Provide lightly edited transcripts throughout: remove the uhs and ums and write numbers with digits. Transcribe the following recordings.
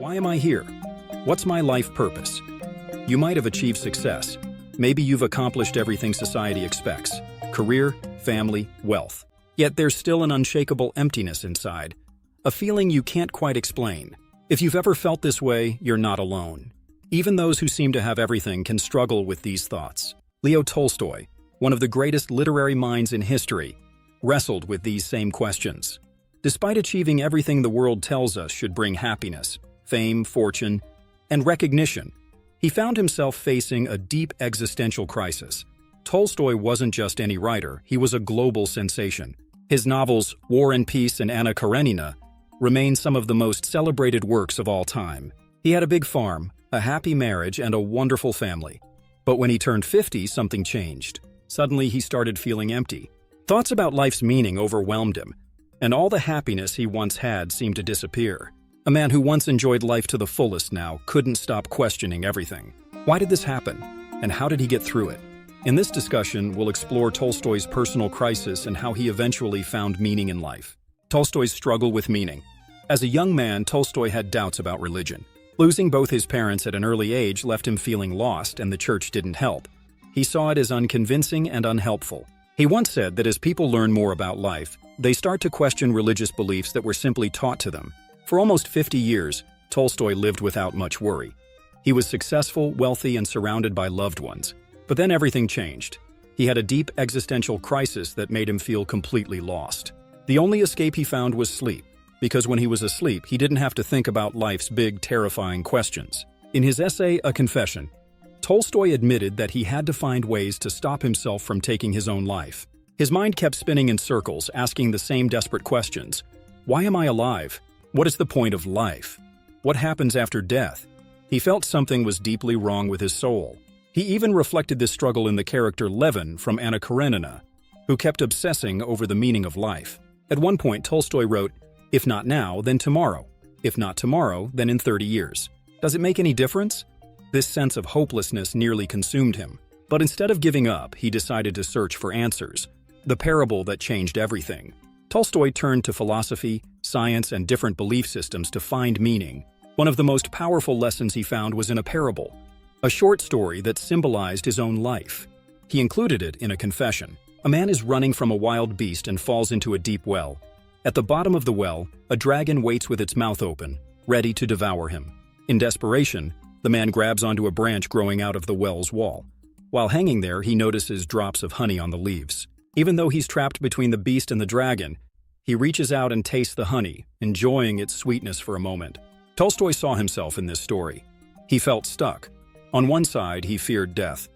Why am I here? What's my life purpose? You might have achieved success. Maybe you've accomplished everything society expects: career, family, wealth. Yet there's still an unshakable emptiness inside, a feeling you can't quite explain. If you've ever felt this way, you're not alone. Even those who seem to have everything can struggle with these thoughts. Leo Tolstoy, one of the greatest literary minds in history, wrestled with these same questions. Despite achieving everything the world tells us should bring happiness, fame, fortune, and recognition, he found himself facing a deep existential crisis. Tolstoy wasn't just any writer, he was a global sensation. His novels, War and Peace and Anna Karenina, remain some of the most celebrated works of all time. He had a big farm, a happy marriage, and a wonderful family. But when he turned 50, something changed. Suddenly, he started feeling empty. Thoughts about life's meaning overwhelmed him, and all the happiness he once had seemed to disappear. A man who once enjoyed life to the fullest now couldn't stop questioning everything. Why did this happen, and how did he get through it? In this discussion, we'll explore Tolstoy's personal crisis and how he eventually found meaning in life. Tolstoy's struggle with meaning. As a young man, Tolstoy had doubts about religion. Losing both his parents at an early age left him feeling lost, and the church didn't help. He saw it as unconvincing and unhelpful. He once said that as people learn more about life, they start to question religious beliefs that were simply taught to them. For almost 50 years, Tolstoy lived without much worry. He was successful, wealthy, and surrounded by loved ones. But then everything changed. He had a deep existential crisis that made him feel completely lost. The only escape he found was sleep, because when he was asleep, he didn't have to think about life's big, terrifying questions. In his essay, A Confession, Tolstoy admitted that he had to find ways to stop himself from taking his own life. His mind kept spinning in circles, asking the same desperate questions. Why am I alive? What is the point of life? What happens after death? He felt something was deeply wrong with his soul. He even reflected this struggle in the character Levin from Anna Karenina, who kept obsessing over the meaning of life. At one point, Tolstoy wrote, "If not now, then tomorrow. If not tomorrow, then in 30 years. Does it make any difference?" This sense of hopelessness nearly consumed him. But instead of giving up, he decided to search for answers, the parable that changed everything. Tolstoy turned to philosophy, science, and different belief systems to find meaning. One of the most powerful lessons he found was in a parable, a short story that symbolized his own life. He included it in A Confession. A man is running from a wild beast and falls into a deep well. At the bottom of the well, a dragon waits with its mouth open, ready to devour him. In desperation, the man grabs onto a branch growing out of the well's wall. While hanging there, he notices drops of honey on the leaves. Even though he's trapped between the beast and the dragon, he reaches out and tastes the honey, enjoying its sweetness for a moment. Tolstoy saw himself in this story. He felt stuck. On one side, he feared death.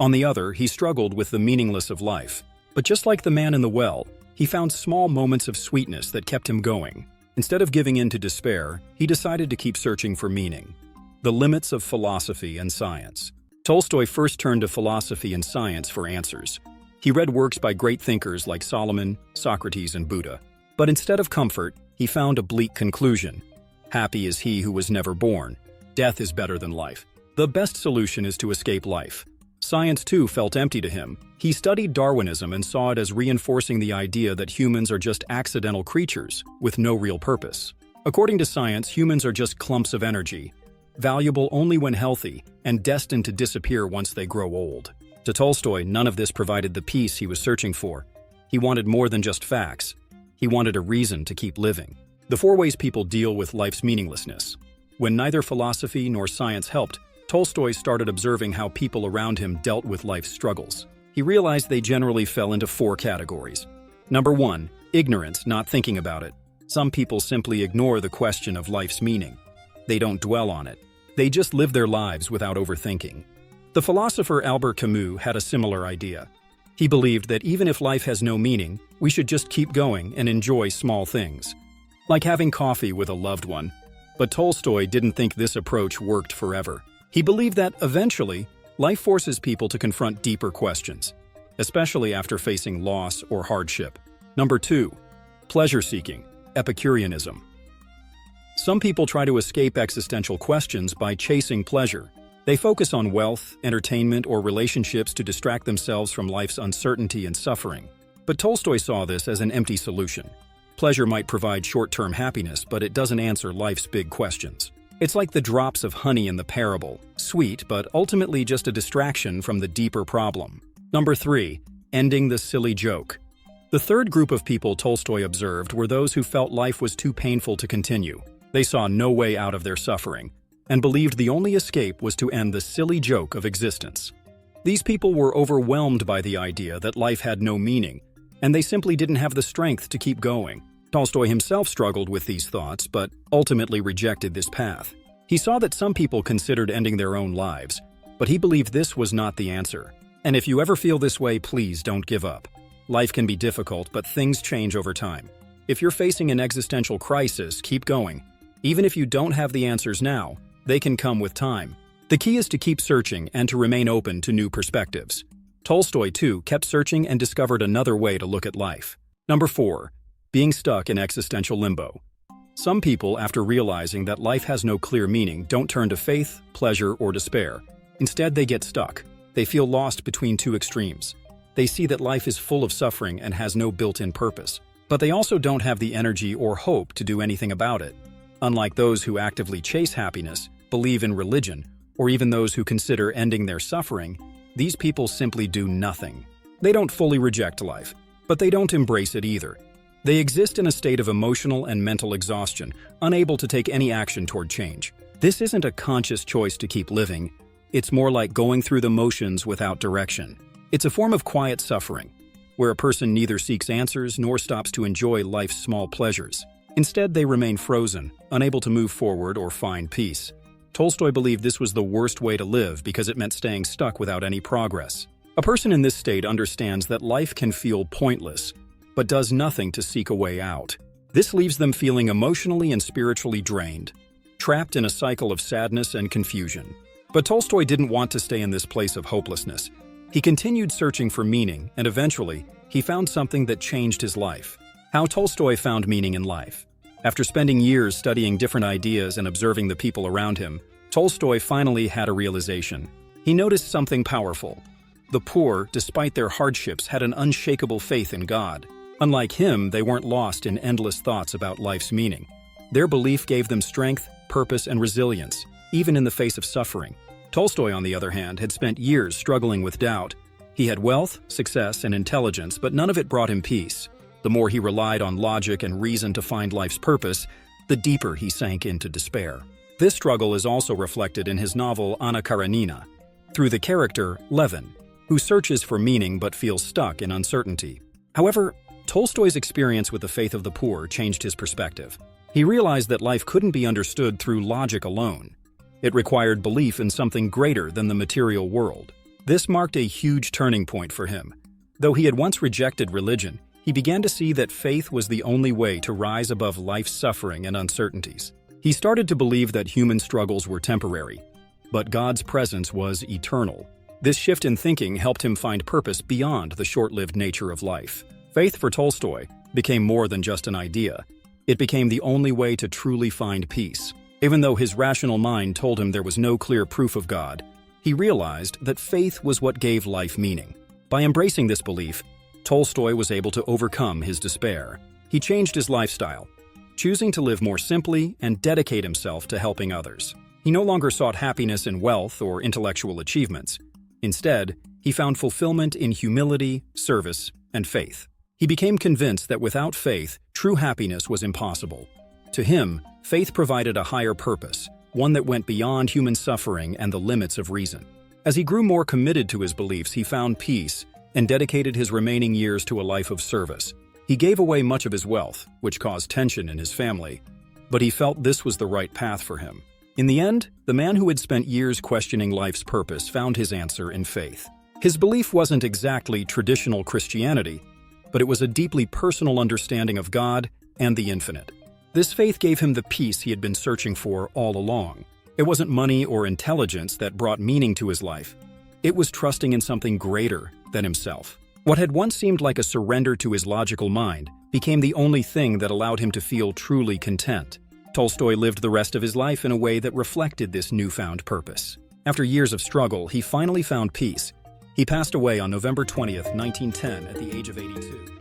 On the other, he struggled with the meaninglessness of life. But just like the man in the well, he found small moments of sweetness that kept him going. Instead of giving in to despair, he decided to keep searching for meaning. The limits of philosophy and science. Tolstoy first turned to philosophy and science for answers. He read works by great thinkers like Solomon, Socrates, and Buddha. But instead of comfort, he found a bleak conclusion. Happy is he who was never born. Death is better than life. The best solution is to escape life. Science, too, felt empty to him. He studied Darwinism and saw it as reinforcing the idea that humans are just accidental creatures with no real purpose. According to science, humans are just clumps of energy, valuable only when healthy and destined to disappear once they grow old. To Tolstoy, none of this provided the peace he was searching for. He wanted more than just facts. He wanted a reason to keep living. The 4 ways people deal with life's meaninglessness. When neither philosophy nor science helped, Tolstoy started observing how people around him dealt with life's struggles. He realized they generally fell into 4 categories. Number 1, ignorance, not thinking about it. Some people simply ignore the question of life's meaning. They don't dwell on it. They just live their lives without overthinking. The philosopher Albert Camus had a similar idea. He believed that even if life has no meaning, we should just keep going and enjoy small things, like having coffee with a loved one. But Tolstoy didn't think this approach worked forever. He believed that, eventually, life forces people to confront deeper questions, especially after facing loss or hardship. Number 2, pleasure-seeking, Epicureanism. Some people try to escape existential questions by chasing pleasure. They focus on wealth, entertainment, or relationships to distract themselves from life's uncertainty and suffering. But Tolstoy saw this as an empty solution. Pleasure might provide short-term happiness, but it doesn't answer life's big questions. It's like the drops of honey in the parable, sweet but ultimately just a distraction from the deeper problem. Number 3. Ending the silly joke. The third group of people Tolstoy observed were those who felt life was too painful to continue. They saw no way out of their suffering, and believed the only escape was to end the silly joke of existence. These people were overwhelmed by the idea that life had no meaning, and they simply didn't have the strength to keep going. Tolstoy himself struggled with these thoughts, but ultimately rejected this path. He saw that some people considered ending their own lives, but he believed this was not the answer. And if you ever feel this way, please don't give up. Life can be difficult, but things change over time. If you're facing an existential crisis, keep going. Even if you don't have the answers now, they can come with time. The key is to keep searching and to remain open to new perspectives. Tolstoy, too, kept searching and discovered another way to look at life. Number 4. Being stuck in existential limbo. Some people, after realizing that life has no clear meaning, don't turn to faith, pleasure, or despair. Instead, they get stuck. They feel lost between two extremes. They see that life is full of suffering and has no built-in purpose. But they also don't have the energy or hope to do anything about it. Unlike those who actively chase happiness, believe in religion, or even those who consider ending their suffering, these people simply do nothing. They don't fully reject life, but they don't embrace it either. They exist in a state of emotional and mental exhaustion, unable to take any action toward change. This isn't a conscious choice to keep living. It's more like going through the motions without direction. It's a form of quiet suffering, where a person neither seeks answers nor stops to enjoy life's small pleasures. Instead, they remain frozen, unable to move forward or find peace. Tolstoy believed this was the worst way to live because it meant staying stuck without any progress. A person in this state understands that life can feel pointless, but does nothing to seek a way out. This leaves them feeling emotionally and spiritually drained, trapped in a cycle of sadness and confusion. But Tolstoy didn't want to stay in this place of hopelessness. He continued searching for meaning, and eventually, he found something that changed his life. How Tolstoy found meaning in life. After spending years studying different ideas and observing the people around him, Tolstoy finally had a realization. He noticed something powerful. The poor, despite their hardships, had an unshakable faith in God. Unlike him, they weren't lost in endless thoughts about life's meaning. Their belief gave them strength, purpose, and resilience, even in the face of suffering. Tolstoy, on the other hand, had spent years struggling with doubt. He had wealth, success, and intelligence, but none of it brought him peace. The more he relied on logic and reason to find life's purpose, the deeper he sank into despair. This struggle is also reflected in his novel Anna Karenina, through the character Levin, who searches for meaning but feels stuck in uncertainty. However, Tolstoy's experience with the faith of the poor changed his perspective. He realized that life couldn't be understood through logic alone. It required belief in something greater than the material world. This marked a huge turning point for him. Though he had once rejected religion, he began to see that faith was the only way to rise above life's suffering and uncertainties. He started to believe that human struggles were temporary, but God's presence was eternal. This shift in thinking helped him find purpose beyond the short-lived nature of life. Faith for Tolstoy became more than just an idea. It became the only way to truly find peace. Even though his rational mind told him there was no clear proof of God, he realized that faith was what gave life meaning. By embracing this belief, Tolstoy was able to overcome his despair. He changed his lifestyle, choosing to live more simply and dedicate himself to helping others. He no longer sought happiness in wealth or intellectual achievements. Instead, he found fulfillment in humility, service, and faith. He became convinced that without faith, true happiness was impossible. To him, faith provided a higher purpose, one that went beyond human suffering and the limits of reason. As he grew more committed to his beliefs, he found peace and dedicated his remaining years to a life of service. He gave away much of his wealth, which caused tension in his family, but he felt this was the right path for him. In the end, the man who had spent years questioning life's purpose found his answer in faith. His belief wasn't exactly traditional Christianity, but it was a deeply personal understanding of God and the infinite. This faith gave him the peace he had been searching for all along. It wasn't money or intelligence that brought meaning to his life. It was trusting in something greater than himself. What had once seemed like a surrender to his logical mind became the only thing that allowed him to feel truly content. Tolstoy lived the rest of his life in a way that reflected this newfound purpose. After years of struggle, he finally found peace. He passed away on November 20th, 1910, at the age of 82.